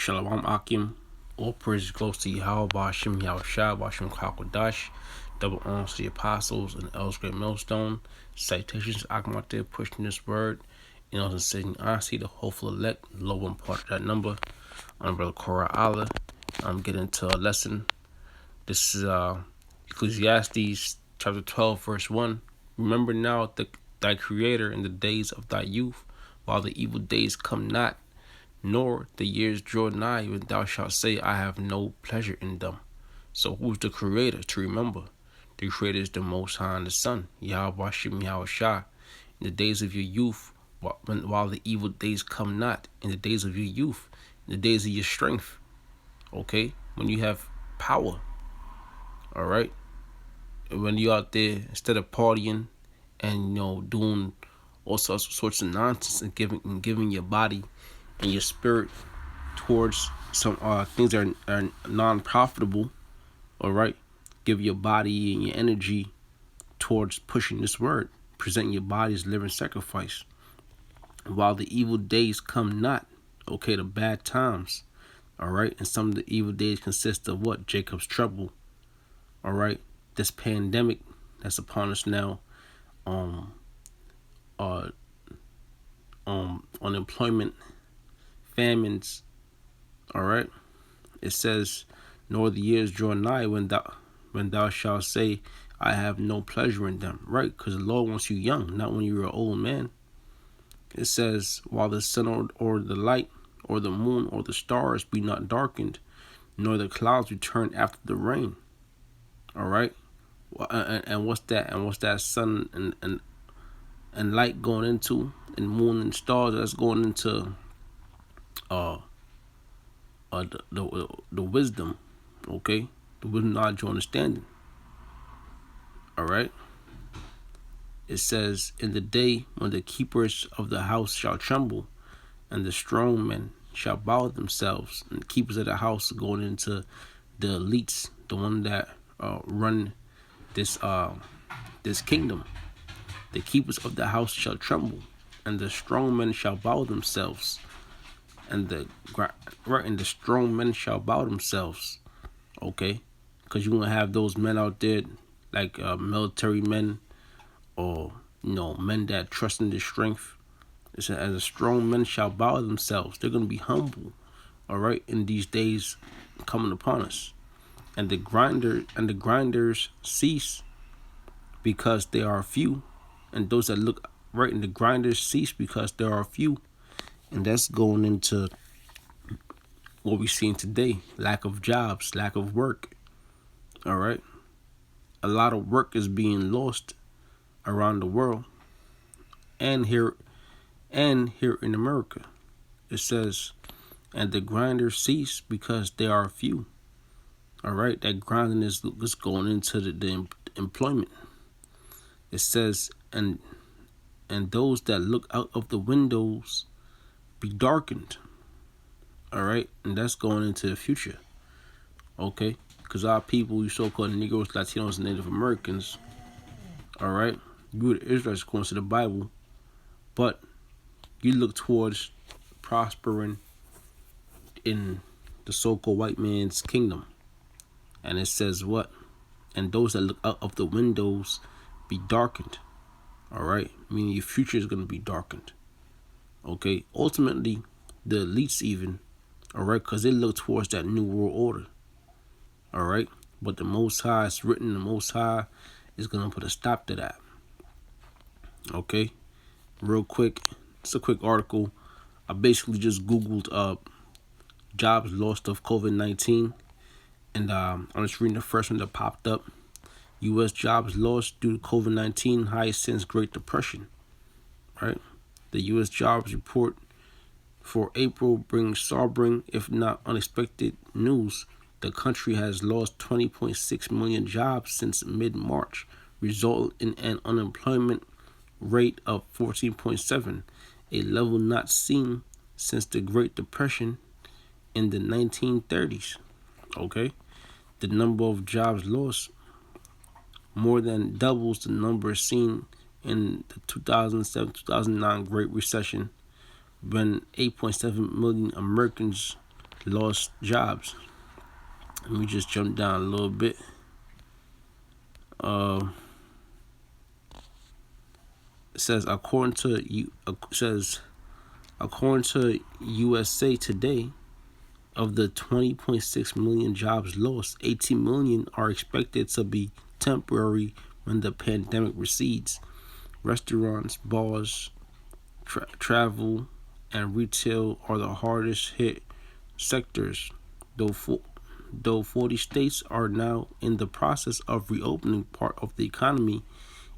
Shalom Akim. All praise goes to Yahweh Bashim Yahushua Bashim Kakodash. Double honors to the apostles and the elders great millstone. Citations Akmate pushing this word. You know, saying honestly the hopeful elect, low one part of that number. I'm Brother Korah Allah. I'm getting into a lesson. This is Ecclesiastes chapter 12, verse 1. Remember now thy creator in the days of thy youth, while the evil days come not, nor the years draw nigh, when thou shalt say, I have no pleasure in them. So who's the creator to remember? The creator is the Most High and the Son, Yahweh Bashim Yahushua. In the days of your youth, while the evil days come not, in the days of your youth, in the days of your strength, okay? When you have power, all right? When you're out there, instead of partying and, doing all sorts of nonsense and giving your body and your spirit towards some things that are non-profitable, all right? Give your body and your energy towards pushing this word, presenting your body as living sacrifice. While the evil days come not, okay, the bad times, all right? And some of the evil days consist of what? Jacob's trouble, all right? This pandemic that's upon us now, unemployment, famines, all right? It says, nor the years draw nigh when thou shalt say, I have no pleasure in them, right? Because the Lord wants you young, not when you're an old man. It says, while the sun or the light or the moon or the stars be not darkened, nor the clouds return after the rain, all right? And what's that? And what's that sun and light going into, and moon and stars that's going into the wisdom, okay? The wisdom, knowledge, understanding. All right. It says, in the day when the keepers of the house shall tremble, and the strong men shall bow themselves, and the keepers of the house going into the elites, the one that run this kingdom. The keepers of the house shall tremble, and the strong men shall bow themselves, and the strong men shall bow themselves. Okay, because you're gonna have those men out there, like military men, or men that trust in their strength. It says, as the strong men shall bow themselves. They're gonna be humble, all right, in these days coming upon us. And the grinders cease, because they are few. And those that look right, in the grinders cease because there are few. And that's going into what we're seeing today: lack of jobs, lack of work. All right, a lot of work is being lost around the world, and here in America. It says, and the grinders cease because they are few. All right, that grinding is going into the employment. It says, and those that look out of the windows be darkened. All right, and that's going into the future. Okay, because our people, you so-called Negroes, Latinos, and Native Americans, all right, you the Israelites according to the Bible, but you look towards prospering in the so-called white man's kingdom. And it says what? And those that look out of the windows be darkened. All right, meaning your future is going to be darkened. Okay, ultimately, the elites even, all right, because they look towards that new world order. All right, but the Most High, it's written, the Most High is going to put a stop to that. Okay, real quick, it's a quick article. I basically just Googled jobs lost of COVID-19, and I'm just reading the first one that popped up. U.S. jobs lost due to COVID-19, highest since Great Depression. Right? The U.S. jobs report for April brings sobering, if not unexpected, news. The country has lost 20.6 million jobs since mid-March, resulting in an unemployment rate of 14.7, a level not seen since the Great Depression in the 1930s. Okay? The number of jobs lost more than doubles the number seen in the 2007-2009 Great Recession, when 8.7 million Americans lost jobs. Let me just jump down a little bit. It says according to USA Today, of the 20.6 million jobs lost, 18 million are expected to be temporary when the pandemic recedes. Restaurants, bars, travel, and retail are the hardest hit sectors, though 40 states are now in the process of reopening part of the economy.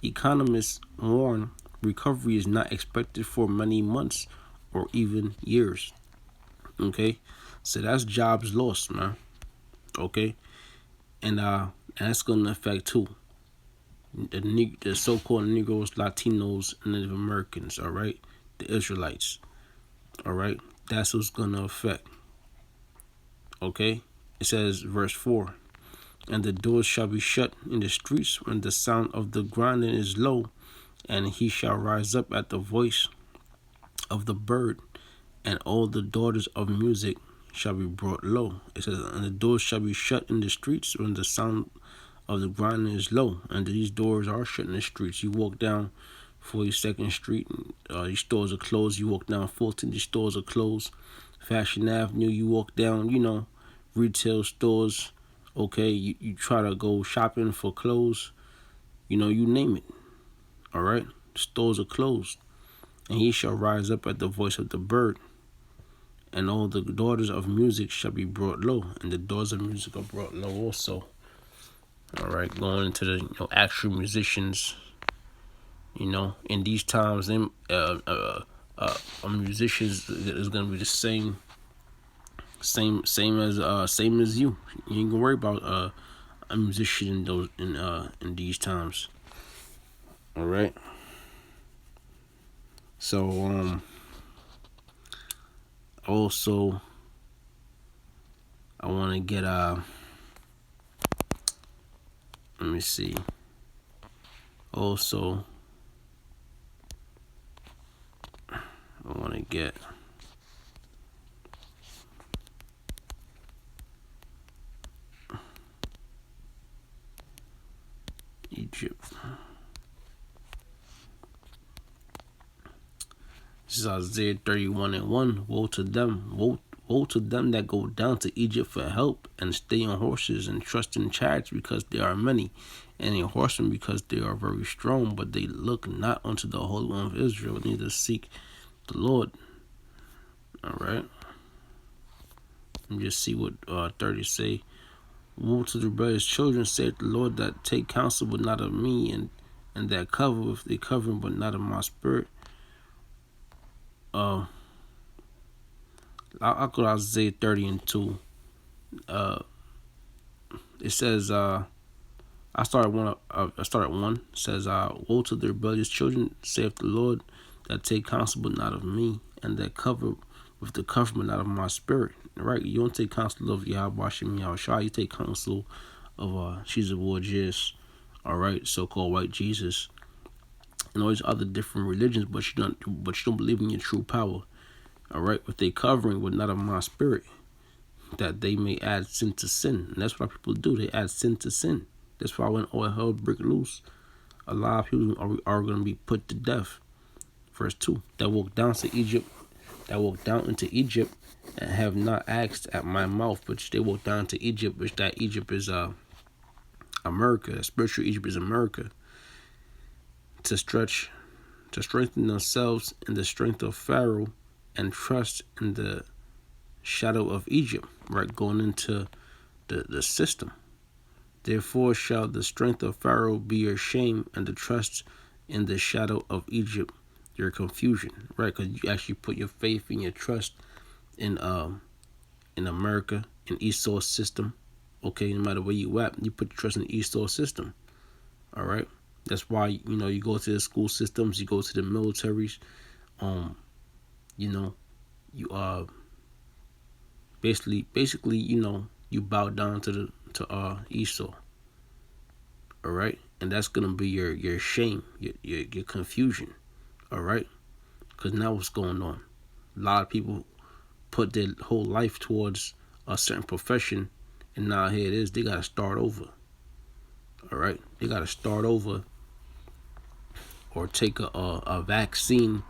Economists warn recovery is not expected for many months or even years. Okay, so that's jobs lost, man. Okay, and that's gonna affect too the so-called Negroes, Latinos, and Native Americans. All right, the Israelites. All right, that's what's gonna affect. Okay, it says verse 4, and the doors shall be shut in the streets when the sound of the grinding is low, and he shall rise up at the voice of the bird, and all the daughters of music shall be brought low. It says, and the doors shall be shut in the streets when the sound of the grinding is low. And these doors are shut in the streets. You walk down 42nd Street, these stores are closed. You walk down 14th, these stores are closed. Fashion Avenue, you walk down, retail stores. Okay, you try to go shopping for clothes, you name it. All right, stores are closed. And he shall rise up at the voice of the bird, and all the daughters of music shall be brought low, and the daughters of music are brought low also. All right, going into the actual musicians. In these times, them musicians is gonna be the same as you. You ain't gonna worry about a musician in these times. All right. So also I want to get let me see. Also, I want to get Egypt. This is Isaiah 31:1. Woe to them! Woe to them that go down to Egypt for help, and stay on horses, and trust in chariots, because they are many, and in horsemen, because they are very strong. But they look not unto the Holy One of Israel, neither seek the Lord. All right. Let me just see what 30 say. Woe to the rebellious children, saith the Lord, that take counsel, but not of me, and that cover with the covering, but not of my spirit. I'll go to Isaiah 30:2. It says, I started one. It says, woe to the rebellious children, saith the Lord, that take counsel, but not of me, and that cover with the cover, but not of my spirit. Right? You don't take counsel of Yahweh Shem Yahushua. You take counsel of Caesar Borgias, all right, so-called white Jesus, and all these other different religions, but you don't believe in your true power. All right, with they covering, but not of my spirit, that they may add sin to sin. And that's what people do. They add sin to sin. That's why when all hell break loose, a lot of people are going to be put to death. Verse 2, that walk down into Egypt, and have not asked at my mouth, which they walk down to Egypt, which that Egypt is America. The spiritual Egypt is America. To strengthen themselves in the strength of Pharaoh, and trust in the shadow of Egypt, right? Going into the system. Therefore shall the strength of Pharaoh be your shame, and the trust in the shadow of Egypt your confusion, right? Because you actually put your faith and your trust in America, in Esau's system. Okay, no matter where you at, you put your trust in the Esau system. All right, that's why you go to the school systems, you go to the militaries. You basically you bow down to Esau. All right, and that's gonna be your shame, your confusion. All right, because now what's going on? A lot of people put their whole life towards a certain profession, and now here it is, they gotta start over. All right, they gotta start over, or take a vaccine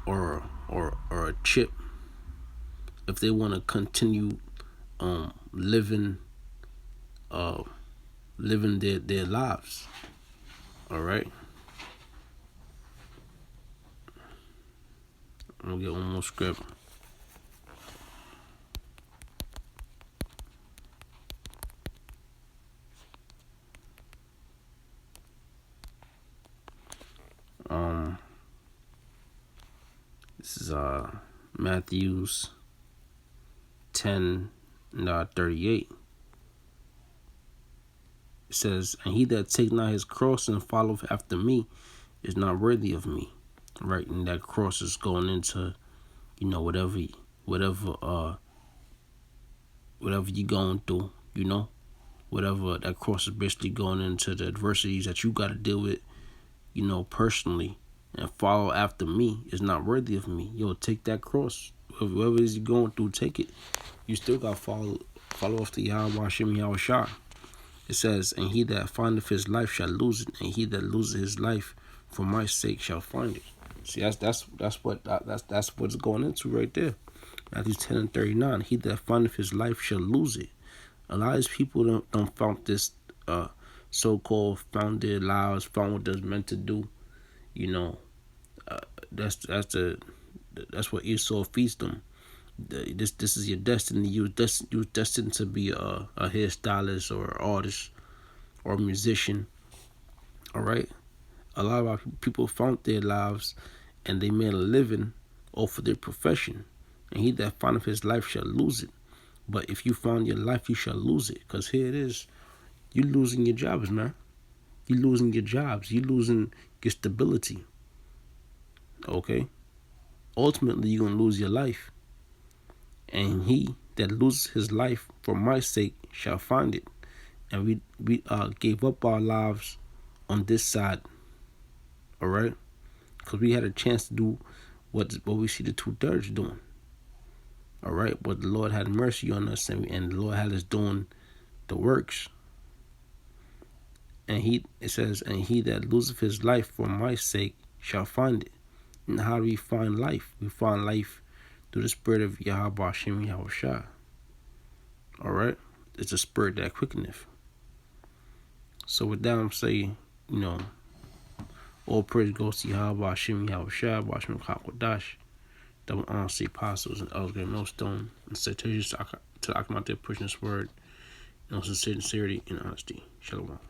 or a chip if they want to continue living living their lives. All right, I'm gonna get one more script. This is Matthew's 10 and 38. It says, "And he that take not his cross and followeth after me is not worthy of me." Right, and that cross is going into, whatever whatever you're going through, whatever that cross is basically going into the adversities that you got to deal with, personally, and follow after me is not worthy of me. Yo, take that cross. Whatever it is you're going through, take it. You still got to follow after Yahweh Hashem Yahweh Shah. It says, "And he that findeth his life shall lose it, and he that loseth his life for my sake shall find it." See, that's what's going into right there. Matthew 10 and 39. "He that findeth his life shall lose it." A lot of these people don't found this so-called found their lives, found what they're meant to do. That's what Esau feeds them. This is your destiny. You was destined to be a hairstylist or an artist or a musician. All right. A lot of our people found their lives and they made a living off of their profession. And he that findeth his life shall lose it. But if you found your life, you shall lose it. Because here it is. You losing your jobs, man. You losing your jobs. You losing your stability. Okay? Ultimately, you're going to lose your life. And he that loses his life for my sake shall find it. And we gave up our lives on this side. All right? Because we had a chance to do what we see the 2/3 doing. All right? But the Lord had mercy on us, and the Lord had us doing the works. And it says, "And he that loseth his life for my sake shall find it." And how do we find life? We find life through the spirit of Yahweh Hashem Yahweh Shah. All right? It's a spirit that quickeneth. So with that, I'm saying, all praise goes to Yahweh Hashem Yahweh Shah, Hashem Kakwadash, double honor to the apostles and elders, great millstone, and citations to the Akhmat, pushing this word, sincerity and honesty. Shalom.